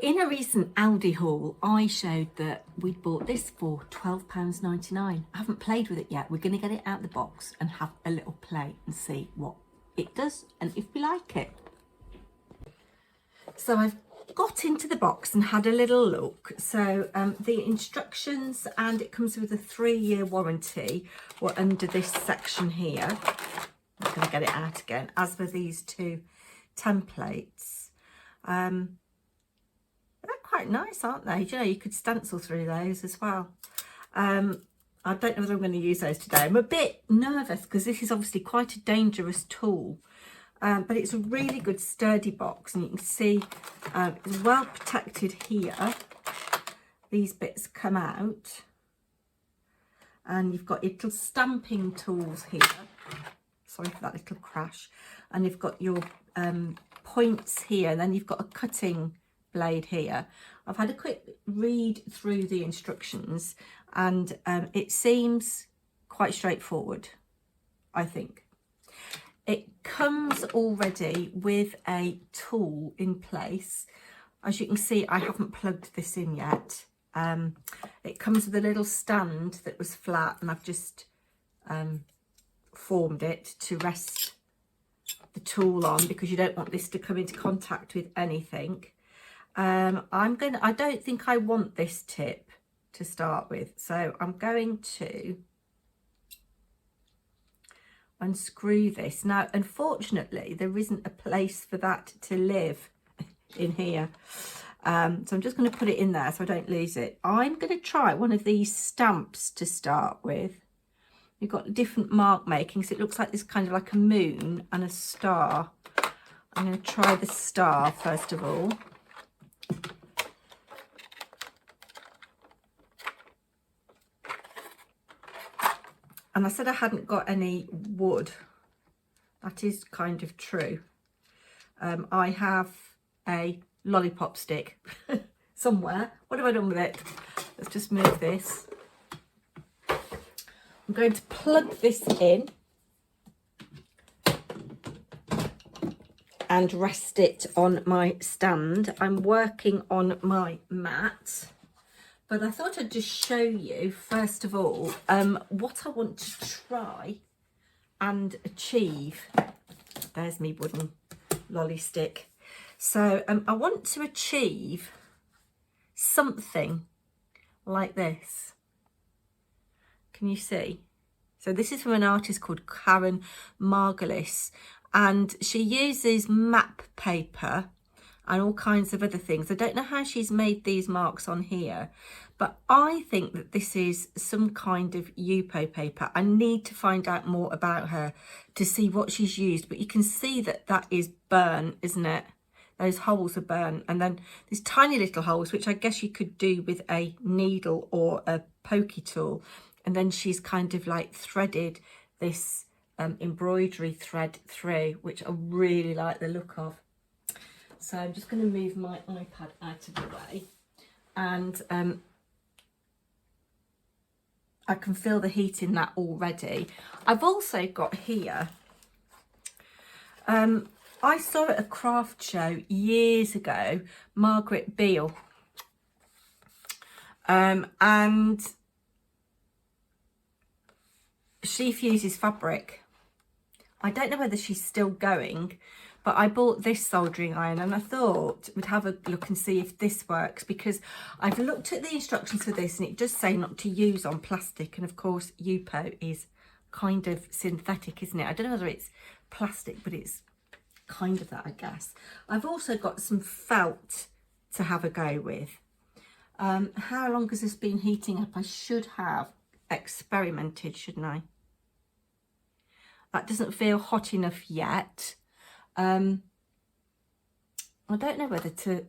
In a recent Aldi haul, I showed that we'd bought this for £12.99. I haven't played with it yet. We're going to get it out of the box and have a little play and see what it does and if we like it. So I've got into the box and had a little look. So the instructions, and it comes with a 3-year warranty, were under this section here. I'm going to get it out again, as for these two templates. They're quite nice, aren't they? You know, you could stencil through those as well. I don't know whether I'm going to use those today. I'm a bit nervous because this is obviously quite a dangerous tool. But it's a really good sturdy box, and you can see it's well protected here. These bits come out, and you've got your little stamping tools here. Sorry for that little crash. And you've got your points here, and then you've got a cutting blade here. I've had a quick read through the instructions, and it seems quite straightforward, I think. It comes already with a tool in place. As you can see, I haven't plugged this in yet. It comes with a little stand that was flat, and I've just formed it to rest the tool on, because you don't want this to come into contact with anything. I don't think I want this tip to start with, so I'm going to unscrew this. Now, unfortunately, there isn't a place for that to live in here. So I'm just going to put it in there so I don't lose it. I'm going to try one of these stamps to start with. You've got different mark making, so it looks like this kind of like a moon and a star. I'm going to try the star first of all. And I said I hadn't got any wood. That is kind of true. I have a lollipop stick somewhere. What have I done with it? Let's just move this. I'm going to plug this in and rest it on my stand. I'm working on my mat. But I thought I'd just show you, first of all, what I want to try and achieve. There's me wooden lolly stick. So I want to achieve something like this. Can you see? So this is from an artist called Karen Margolis, and she uses map paper and all kinds of other things. I don't know how she's made these marks on here, but I think that this is some kind of Yupo paper. I need to find out more about her to see what she's used, but you can see that that is burnt, isn't it? Those holes are burnt, and then these tiny little holes, which I guess you could do with a needle or a pokey tool, and then she's kind of like threaded this embroidery thread through, which I really like the look of. So I'm just going to move my iPad out of the way, and I can feel the heat in that already. I've also got here, I saw at a craft show years ago, Margaret Beale, and she fuses fabric. I don't know whether she's still going, but I bought this soldering iron, and I thought we'd have a look and see if this works, because I've looked at the instructions for this and it does say not to use on plastic. And of course, Yupo is kind of synthetic, isn't it? I don't know whether it's plastic, but it's kind of that, I guess. I've also got some felt to have a go with. How long has this been heating up? I should have experimented, shouldn't I? That doesn't feel hot enough yet. I don't know whether to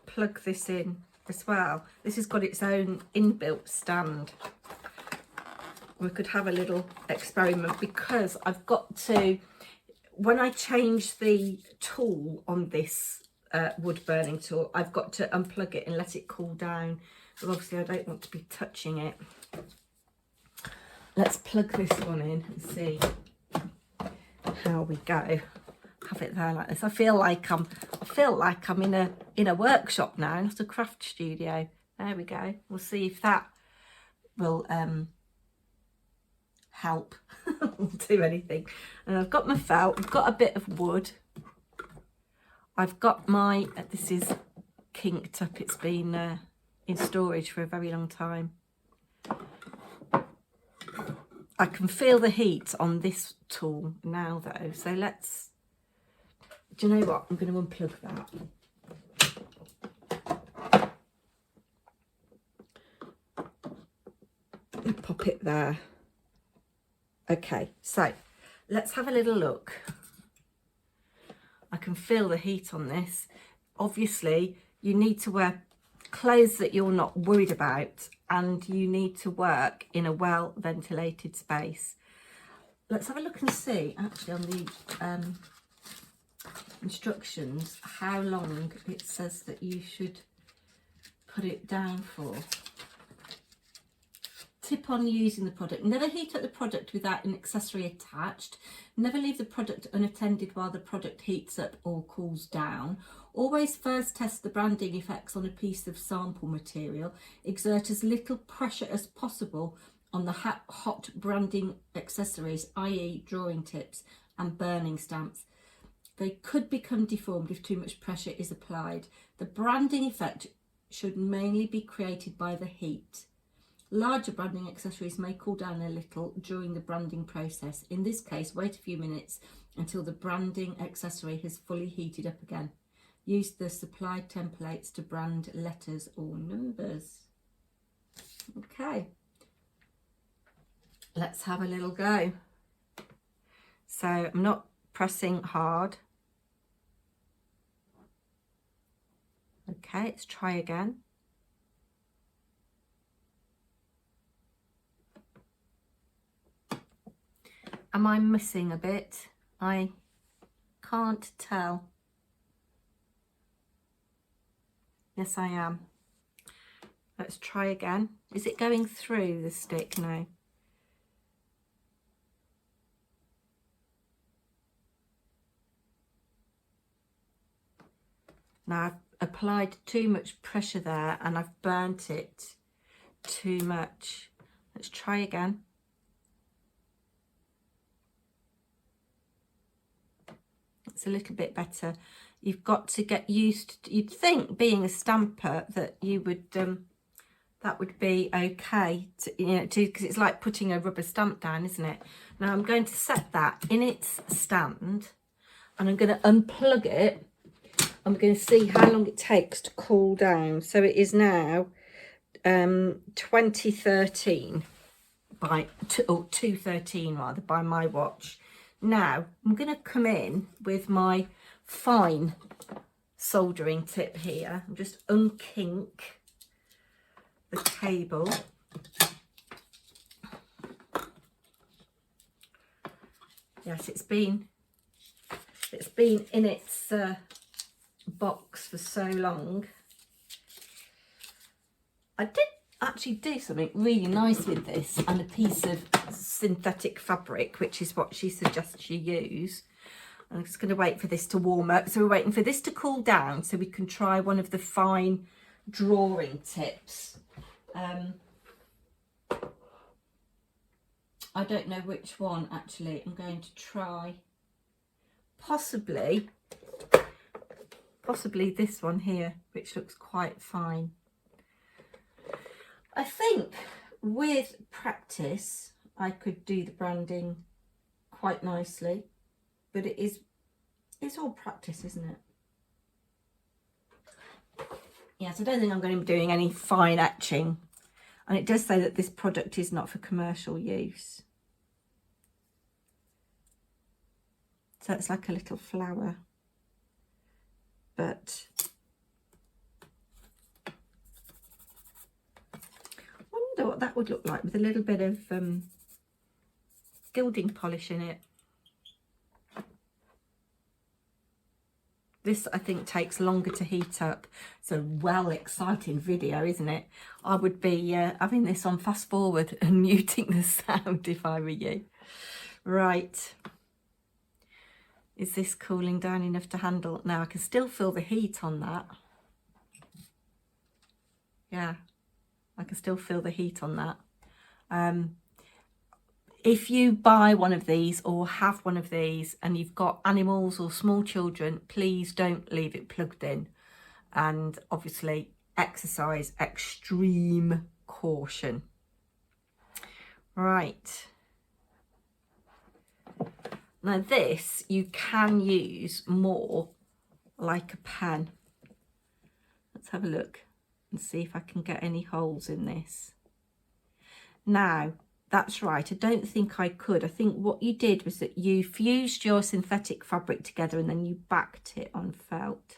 plug this in as well. This has got its own inbuilt stand. We could have a little experiment, because I've got to, when I change the tool on this wood burning tool, I've got to unplug it and let it cool down. But obviously I don't want to be touching it. Let's plug this one in and see how we go. have it there like this. I feel like I'm in a workshop now, not a craft studio. There we go. We'll see if that will help do anything. And I've got my felt, I've got a bit of wood, I've got my this is kinked up, it's been in storage for a very long time. I can feel the heat on this tool now though, so let's, do you know what, I'm going to unplug that and pop it there. Okay, so let's have a little look. I can feel the heat on this. Obviously you need to wear clothes that you're not worried about, and you need to work in a well ventilated space. Let's have a look and see actually on the instructions how long it says that you should put it down for. Tip on using the product: never heat up the product without an accessory attached. Never leave the product unattended while the product heats up or cools down. Always first test the branding effects on a piece of sample material. Exert as little pressure as possible on the hot branding accessories, i.e. drawing tips and burning stamps. They could become deformed if too much pressure is applied. The branding effect should mainly be created by the heat. Larger branding accessories may cool down a little during the branding process. In this case, wait a few minutes until the branding accessory has fully heated up again. Use the supplied templates to brand letters or numbers. Okay, let's have a little go. So I'm not pressing hard. Okay, let's try again. Am I missing a bit? I can't tell. Yes, I am. Let's try again. Is it going through the stick? No. Now I've applied too much pressure there and I've burnt it too much. Let's try again. It's a little bit better. You've got to get used to, you'd think being a stamper that you would that would be okay to, you know, because it's like putting a rubber stamp down, isn't it? Now I'm going to set that in its stand and I'm going to unplug it. I'm going to see how long it takes to cool down. So it is now 2013 by 2:13 rather by my watch. Now I'm going to come in with my fine soldering tip here and just unkink the cable. Yes, it's been in its box for so long. I did actually do something really nice with this and a piece of synthetic fabric, which is what she suggests you use. I'm just going to wait for this to warm up. So we're waiting for this to cool down so we can try one of the fine drawing tips. I don't know which one actually. I'm going to try possibly this one here, which looks quite fine. I think with practice I could do the branding quite nicely, but it's all practice, isn't it? Yes, I don't think I'm going to be doing any fine etching, and it does say that this product is not for commercial use. So it's like a little flower, but I wonder what that would look like with a little bit of gilding polish in it. This, I think, takes longer to heat up. It's a well exciting video, isn't it? I would be having this on fast forward and muting the sound if I were you. Right. Is this cooling down enough to handle? Now I can still feel the heat on that. Yeah, I can still feel the heat on that. If you buy one of these or have one of these and you've got animals or small children, please don't leave it plugged in. And obviously exercise extreme caution. Right. Now this you can use more like a pen. Let's have a look and see if I can get any holes in this. Now, that's right, I don't think I could. I think what you did was that you fused your synthetic fabric together and then you backed it on felt.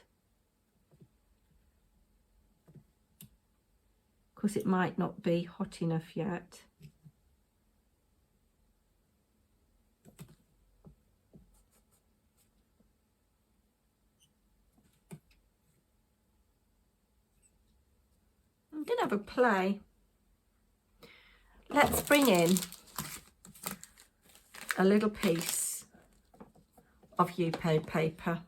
Of course, it might not be hot enough yet. I'm going to have a play. Let's bring in a little piece of Yupo paper.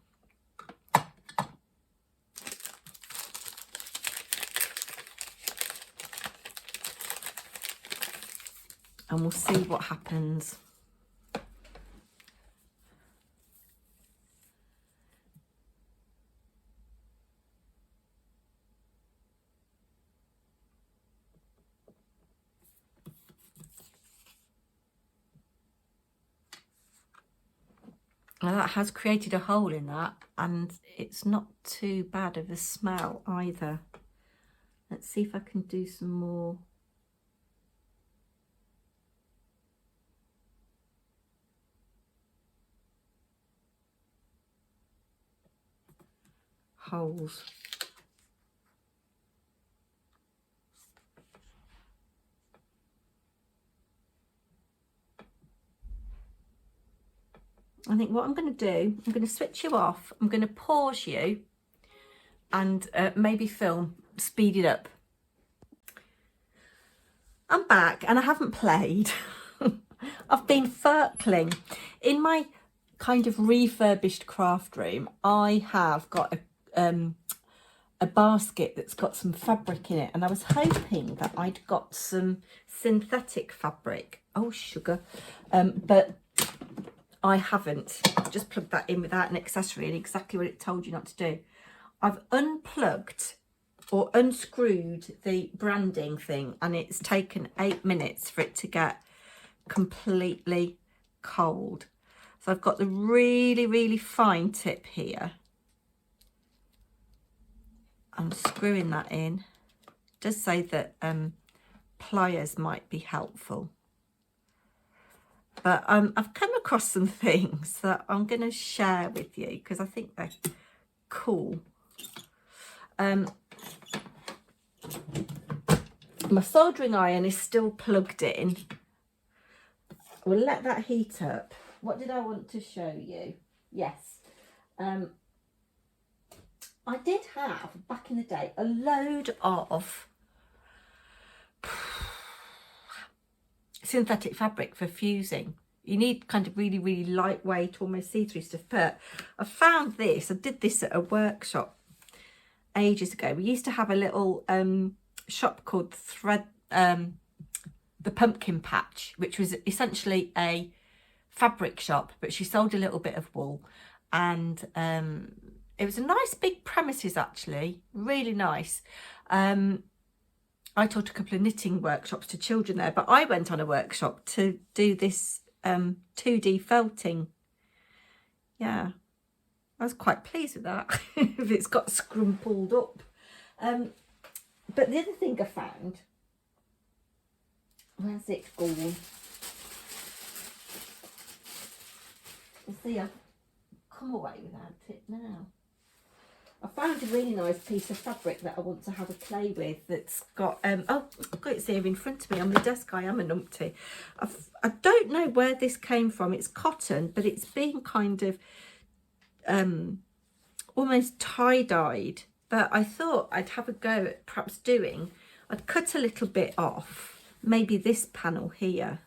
And we'll see what happens. Now that has created a hole in that, and it's not too bad of a smell either. Let's see if I can do some more. Holes. I think what I'm going to do, I'm going to switch you off, I'm going to pause you and maybe film, speed it up. I'm back and I haven't played. I've been furkling. In my kind of refurbished craft room, I have got a basket that's got some fabric in it, and I was hoping that I'd got some synthetic fabric. Oh, sugar. But I haven't. I've just plugged that in without an accessory, and exactly what it told you not to do. I've unplugged or unscrewed the branding thing, and it's taken 8 minutes for it to get completely cold. So I've got the really, really fine tip here. I'm screwing that in. It does say that pliers might be helpful. But I've come across some things that I'm going to share with you because I think they're cool. My soldering iron is still plugged in. We'll let that heat up. What did I want to show you? Yes. I did have, back in the day, a load of synthetic fabric for fusing. You need kind of really, really lightweight, almost see-through stuff. But I found this. I did this at a workshop ages ago. We used to have a little shop called the Pumpkin Patch, which was essentially a fabric shop, but she sold a little bit of wool. And it was a nice big premises, actually, really nice. I taught a couple of knitting workshops to children there, but I went on a workshop to do this 2D felting. Yeah, I was quite pleased with that. If it's got scrumpled up. But the other thing I found, where's it gone? You see, I've come away without it now. I found a really nice piece of fabric that I want to have a play with that's got, oh, I've got it here in front of me on the desk. I am a numpty. I don't know where this came from. It's cotton, but it's been kind of almost tie-dyed. But I thought I'd have a go at perhaps I'd cut a little bit off, maybe this panel here.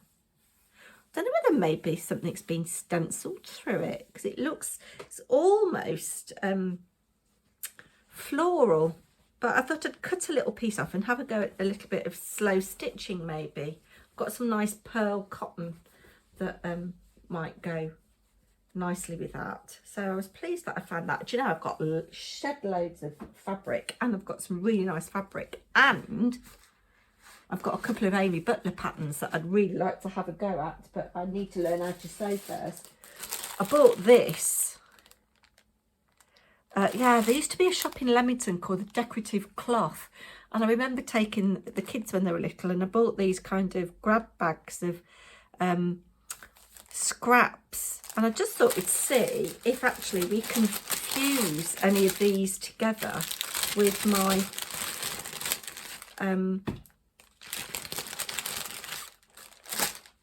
don't know whether maybe something's been stenciled through it, because it's almost floral. But I thought I'd cut a little piece off and have a go at a little bit of slow stitching maybe. Got some nice pearl cotton that might go nicely with that. So I was pleased that I found that. Do you know, I've got shed loads of fabric, and I've got some really nice fabric, and I've got a couple of Amy Butler patterns that I'd really like to have a go at, but I need to learn how to sew first. I bought this. Yeah, there used to be a shop in Leamington called the Decorative Cloth, and I remember taking the kids when they were little, and I bought these kind of grab bags of scraps, and I just thought we'd see if actually we can fuse any of these together with my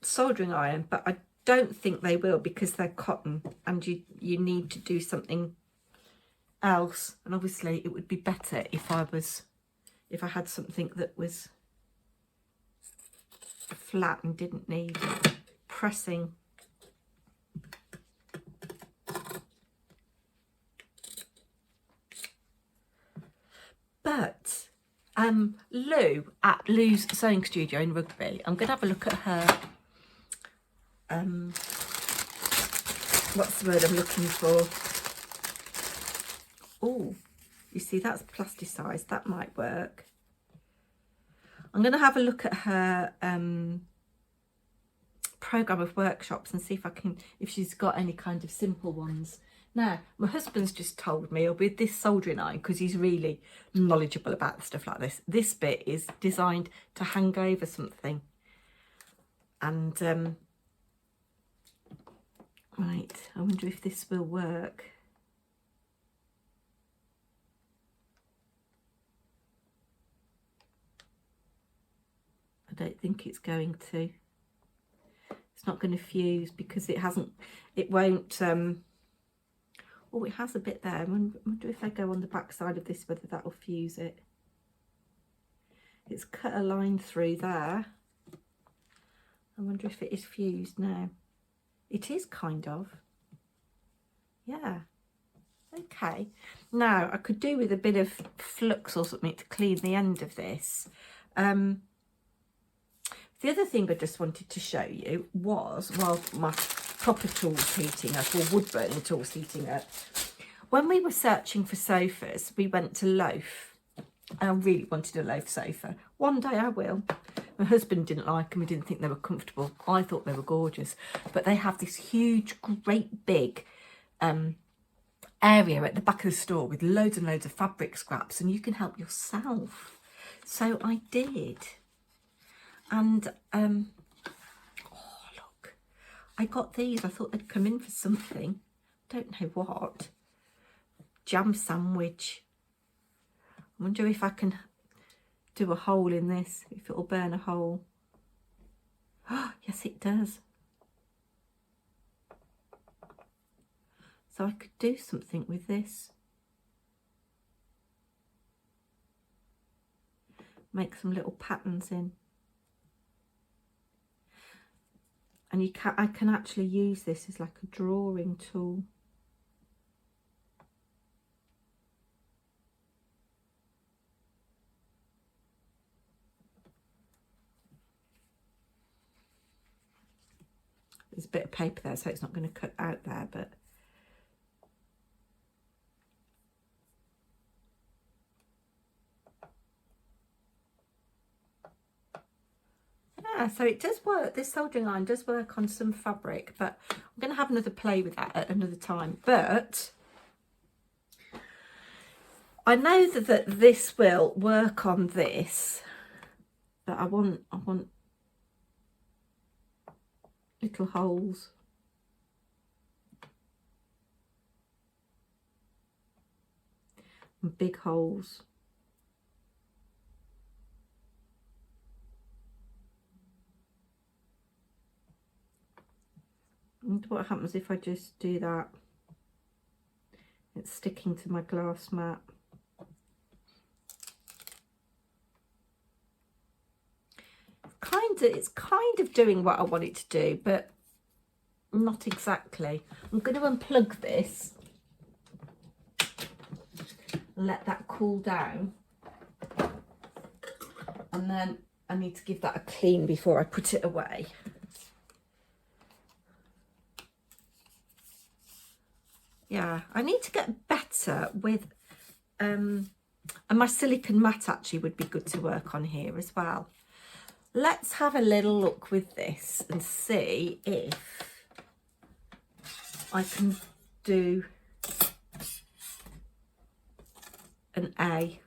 soldering iron, but I don't think they will, because they're cotton and you need to do something else, and obviously it would be better if I had something that was flat and didn't need pressing. But Lou at Lou's Sewing Studio in Rugby, I'm going to have a look at her, what's the word I'm looking for? Oh, you see, that's plasticized. That might work. I'm going to have a look at her program of workshops and see if she's got any kind of simple ones. Now, my husband's just told me with this soldering iron, because he's really knowledgeable about stuff like this bit is designed to hang over something. And, right, I wonder if this will work. I don't think it's going to. It's not going to fuse because it won't, oh, it has a bit there. I wonder if I go on the back side of this, whether that will fuse it. It's cut a line through there. I wonder if it is fused now. It is kind of. Yeah. Okay. Now, I could do with a bit of flux or something to clean the end of this. The other thing I just wanted to show you was, while my proper tools heating up, or wood burning tools heating up, when we were searching for sofas, we went to Loaf. I really wanted a Loaf sofa. One day I will. My husband didn't like them. He didn't think they were comfortable. I thought they were gorgeous. But they have this huge, great big area at the back of the store with loads and loads of fabric scraps, and you can help yourself. So I did. And, oh, look, I got these. I thought they'd come in for something. Don't know what. Jam sandwich. I wonder if I can do a hole in this, if it'll burn a hole. Oh, yes, it does. So I could do something with this. Make some little patterns in. And I can actually use this as like a drawing tool. There's a bit of paper there, so it's not going to cut out there, but so it does work. This soldering iron does work on some fabric, but I'm going to have another play with that at another time. But I know that this will work on this, but I want little holes. And big holes. And what happens if I just do that? It's sticking to my glass mat. It's kind of doing what I want it to do, but not exactly. I'm going to unplug this and let that cool down. And then I need to give that a clean before I put it away. Yeah, I need to get better with, and my silicone mat actually would be good to work on here as well. Let's have a little look with this and see if I can do an A.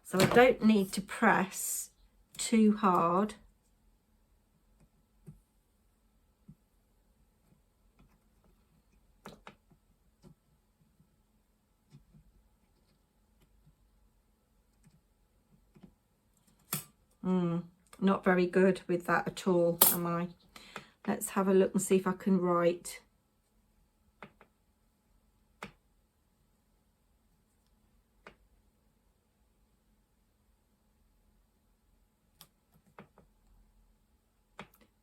So I don't need to press too hard. Not very good with that at all, am I? Let's have a look and see if I can write.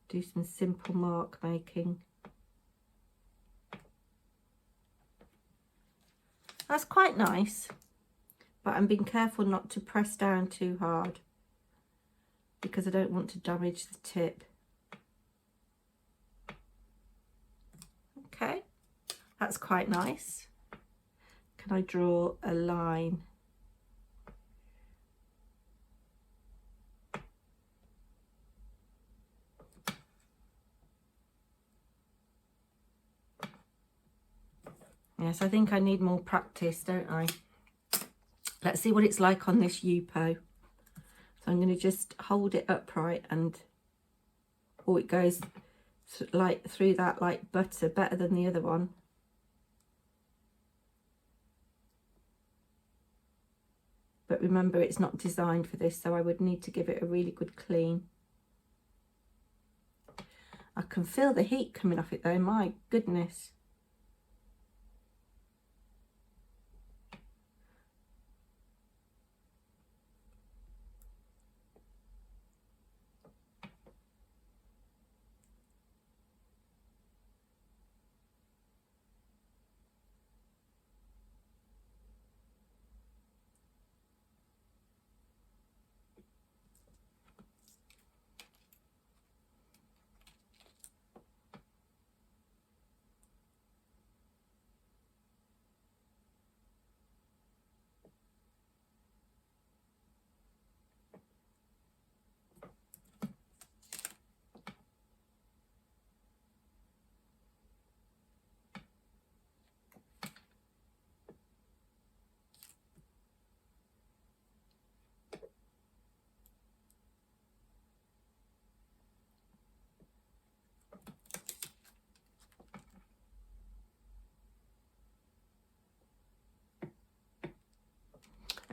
Do some simple mark making. That's quite nice, but I'm being careful not to press down too hard because I don't want to damage the tip. Okay, that's quite nice. Can I draw a line? Yes, I think I need more practice, don't I? Let's see what it's like on this Yupo. So I'm going to just hold it upright and, oh, it goes like through that like butter, better than the other one. But remember, it's not designed for this, so I would need to give it a really good clean. I can feel the heat coming off it though, my goodness.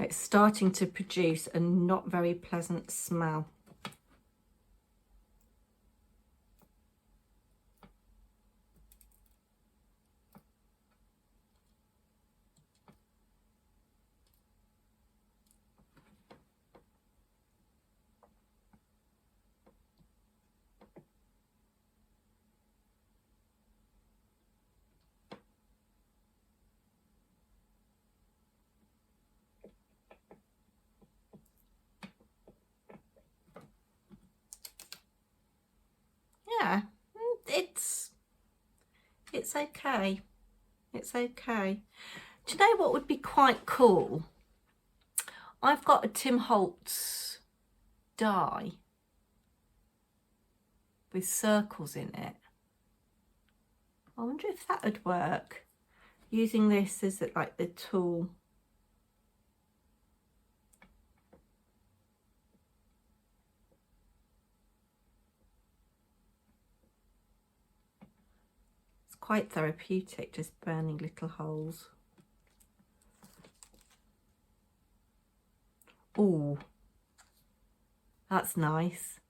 It's starting to produce a not very pleasant smell. Yeah, it's okay. It's okay. Do you know what would be quite cool? I've got a Tim Holtz die with circles in it. I wonder if that would work. Using this as like the tool. Quite therapeutic, just burning little holes. Oh, that's nice.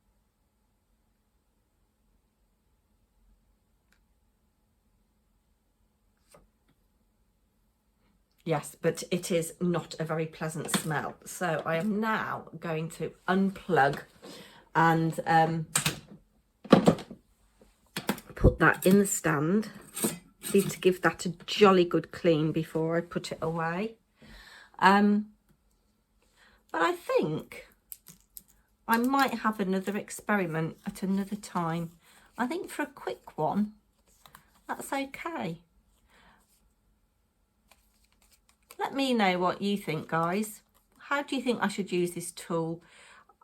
Yes, but it is not a very pleasant smell. So I am now going to unplug and that in the stand. Need to give that a jolly good clean before I put it away. But I think I might have another experiment at another time. I think for a quick one, that's okay. Let me know what you think, guys. How do you think I should use this tool?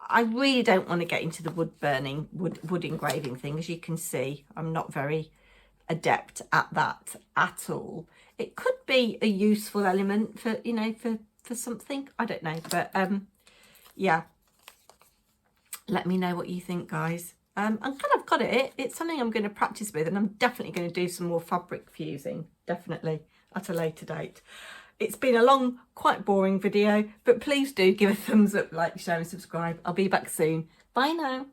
I really don't want to get into the wood burning, wood engraving thing. As you can see, I'm not very adept at that at all. It could be a useful element for, you know, for something. I don't know, but yeah. Let me know what you think, guys. I'm kind of got it. It's something I'm going to practice with, and I'm definitely going to do some more fabric fusing, definitely, at a later date. It's been a long, quite boring video, but please do give a thumbs up, like, share and subscribe. I'll be back soon. Bye now.